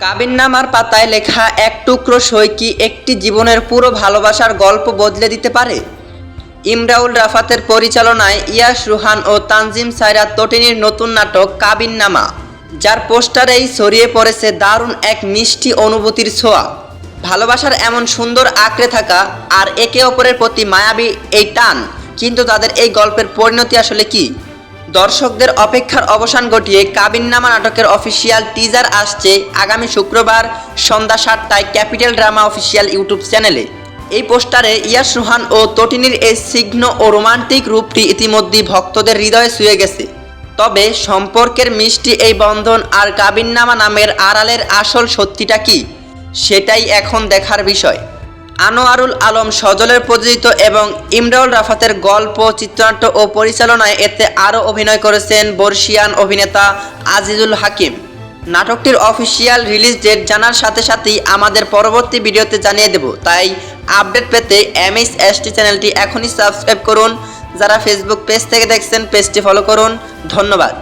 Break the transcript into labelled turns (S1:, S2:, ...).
S1: কাবিননামার পাতায় লেখা এক টুকরো সই কি একটি জীবনের পুরো ভালোবাসার গল্প বদলে দিতে পারে? ইমরাউল রাফাতের পরিচালনায় ইয়াশ রুহান ও তানজিম সায়রা তটিনীর নতুন নাটক কাবিননামা, যার পোস্টারেই ছড়িয়ে পড়েছে দারুণ এক মিষ্টি অনুভূতির ছোঁয়া। ভালোবাসার এমন সুন্দর আঁকড়ে থাকা আর একে অপরের প্রতি মায়াবী এই টান, কিন্তু তাদের এই গল্পের পরিণতি আসলে কি? দর্শকদের অপেক্ষার অবসান ঘটিয়ে কাবিননামা নাটকের অফিসিয়াল টিজার আসছে আগামী শুক্রবার সন্ধ্যা 7টায় ক্যাপিটাল ড্রামা অফিসিয়াল ইউটিউব চ্যানেলে। এই পোস্টারে ইয়াশ রুহান ও তটিনীর এই স্নিগ্ধ ও রোমান্টিক রূপটি ইতিমধ্যেই ভক্তদের হৃদয়ে ছুঁয়ে গেছে। তবে সম্পর্কের মিষ্টি এই বন্ধন আর কাবিননামা নামের আড়ালের আসল সত্যিটা কি, সেটাই এখন দেখার বিষয়। আনোয়ারুল আলম সজলের প্রযোজিত এবং ইমরাউল রাফাতের গল্প, চিত্রনাট্য ও পরিচালনায় এতে আরও অভিনয় করেছেন বর্ষিয়ান অভিনেতা আজিজুল হাকিম। নাটকটির অফিসিয়াল রিলিজ ডেট জানার সাথে সাথেই আমাদের পরবর্তী ভিডিওতে জানিয়ে দেব। তাই আপডেট পেতে MHST চ্যানেলটি এখনই সাবস্ক্রাইব করুন। যারা ফেসবুক পেজ থেকে দেখছেন পেজটি ফলো করুন। ধন্যবাদ।